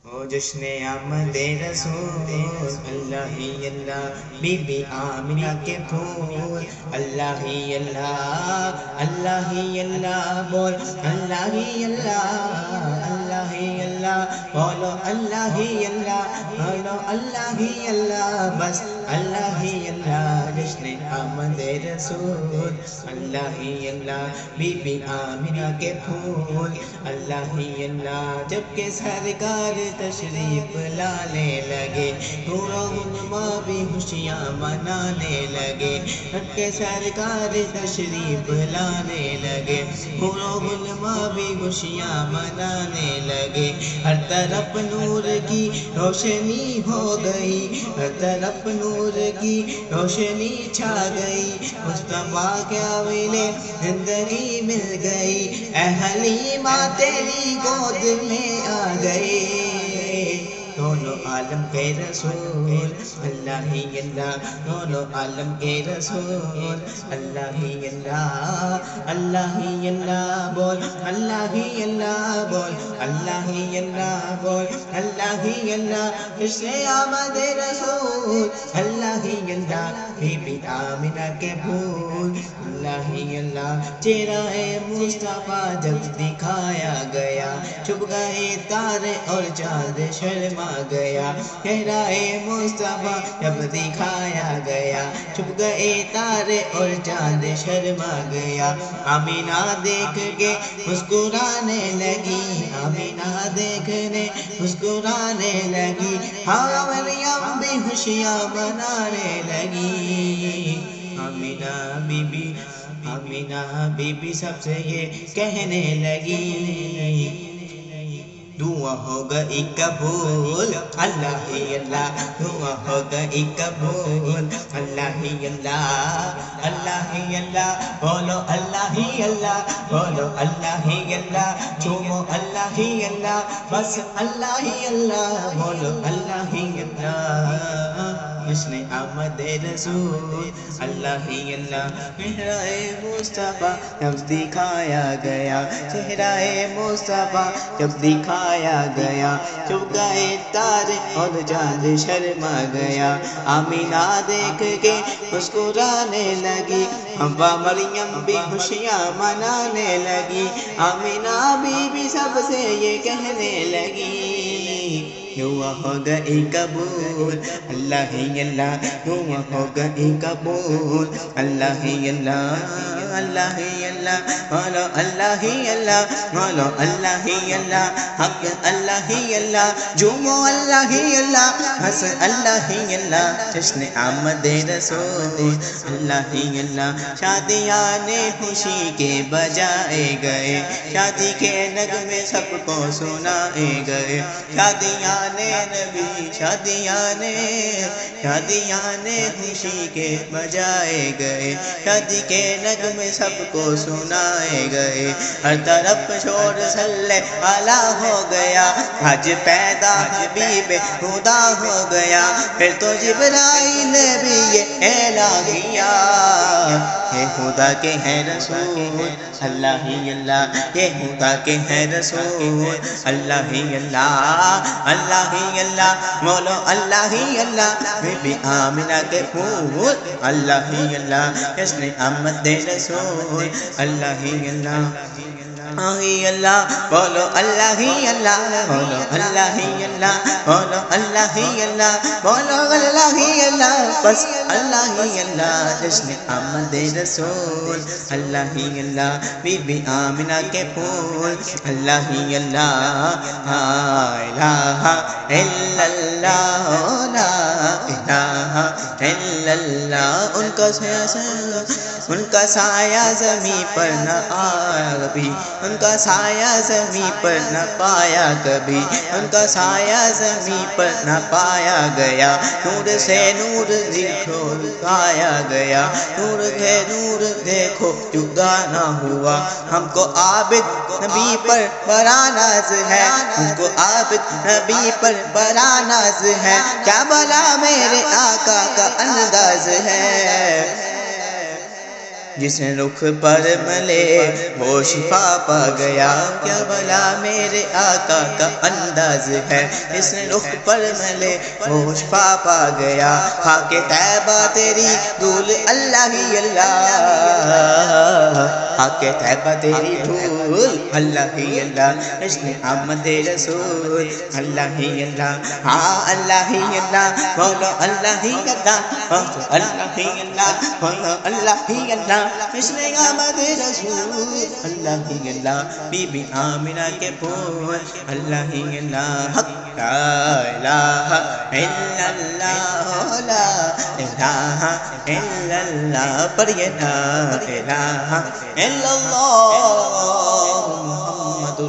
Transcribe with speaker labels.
Speaker 1: او جشن آمد رسول اللہ ہی اللہ، بی بی آمنہ کے پھول اللہ ہی اللہ، اللہ ہی اللہ بول اللہ ہی اللہ، اللہ ہی اللہ بولو اللہ ہی اللہ، بولو اللہ ہی اللہ، بس اللہ ہی اللہ، جشن آمد رسول اللہ ہی اللہ، بی بی آمنہ کے پھول اللہ ہی اللہ، جب کہ سرکار تشریف لانے لگے، حور و علماء بھی خوشیاں منانے لگے، جب کہ سرکار تشریف لانے لگے، حور و علماء بھی خوشیاں منانے لگے، ہر طرف نور کی روشنی ہو گئی، ہر طرف نور کی روشنی چھا گئی، مصطفیٰ کیا ملے زندگی مل گئی، اے حلیمہ تیری گود میں آ گئے، دونوں عالم کے رسول اللہ ہی اللہ، دونوں عالم کے رسول اللہ ہی اللہ، اللہ ہی اللہ بول اللہ ہی اللہ بول اللہ ہی اللہ بول اللہ ہی اللہ، جشن آمد رسول اللہ ہی اللہ، بی بی آمنہ کے پھول اللہ ہی اللہ، چہرہ مصطفیٰ جب دکھایا گیا، چھپ گئے تارے اور چاند شرما گیا، چہرہ مصطفیٰ جب دکھایا گیا، چھپ گئے تارے اور چاند شرما گیا، آمینہ دیکھ کے مسکرانے لگی، آمینہ دیکھنے مسکرانے لگی، ہاں مریم بھی خوشیاں منانے لگی، آمینہ بی بی، آمینہ بی بی سب سے یہ کہنے لگی، دعا ہو گئی قبول اللہ ہی اللہ، دعا ہو گئی قبول اللہ ہی اللہ، اللہ ہی اللہ بولو اللہ ہی اللہ، بولو اللہ ہی اللہ، چومو اللہ ہی اللہ، بس اللہ ہی اللہ، بولو اللہ ہی اللہ، جشن آمد رسول اللہ ہی اللہ، چہرہ مصطفیٰ جب دکھایا گیا، چہرہ مصطفیٰ جب دکھایا گیا، چھپ گئے تارے اور چاند شرما گیا، آمینہ دیکھ کے مسکرانے لگی، حوا مریم بھی خوشیاں منانے لگی، آمینہ بی بی سب سے یہ کہنے لگی، دعا ہو گئی قبول اللہ ہی اللہ، دعا ہو گئی قبول اللہ ہی اللہ، اللہ ہی اللہ بولو اللہ ہی اللہ، بولو اللہ ہی اللہ، حق اللہ ہی اللہ، جھومو اللہ ہی اللہ، ہنس اللہ ہی اللہ، جشن آمد رسول اللہ ہی اللہ، شادیاں نے خوشی کے بجائے گئے، شادی کے نغمے سب کو سنائے گئے، شادیاں نے نبی، شادیاں نے خوشی کے بجائے گئے، شادی کے نغمے سب کو سنائے گئے، ہر طرف شور صلی اللہ ہو گیا، آج پیدا حبیب خدا ہو گیا، پھر تو جبرائیل بھی یہ اعلان کیا، یہ خدا کے ہیں رسول اللہ ہی اللہ، یہ خدا کے ہیں رسول اللہ ہی اللہ، اللہ ہی اللہ بولو اللہ ہی اللہ، بی بی آمنہ کے پھول اللہ ہی اللہ، جشن آمد رسول اللہ ہی اللہ، ہی اللہ بولو اللہ ہی اللہ، بولو اللہ ہی اللہ، بولو اللہ ہی اللہ، بولو اللہ ہی اللہ، بس اللہ ہی اللہ، جشن آمد رسول اللہ ہی اللہ، بی بی آمنہ کے پھول اللہ ہی اللہ، لا الہ الا اللہ، لا الہ الا اللہ، ان کا سایہ زمین پر نہ آیا کبھی، ان کا سایہ زمین پر نہ پایا کبھی، ان کا سایہ زمین پر نہ پایا گیا، نور سے نور دیکھو پایا گیا، نور سے نور دیکھو جدا نہ ہوا، ہم کو عابد نبی پر بڑا ناز ہے، ہم کو عابد نبی پر بڑا ناز ہے، کیا بلا میرے آقا کا انداز ہے، جس رخ پر ملے وہ شفا پا گیا، کیا بھلا میرے آقا کا انداز ہے، جس رخ پر ملے وہ شفا پا گیا، خاک طیبہ تیری دھول اللہ ہی اللہ، خاک طیبہ تیری دھول اللہ ہی اللہ، جشن آمد رسول اللہ ہی اللہ، ہاں اللہ ہی اللہ، بولو اللہ ہی اللہ، اللہ ہی اللہ، بولو اللہ ہی اللہ، جشن آمد رسول اللہ ہی اللہ، بی بی آمنہ کے پھول اللہ ہی اللہ، حق لا الہ الا اللہ، لا الہ الا اللہ، پڑھیے لا الہ الا اللہ محمد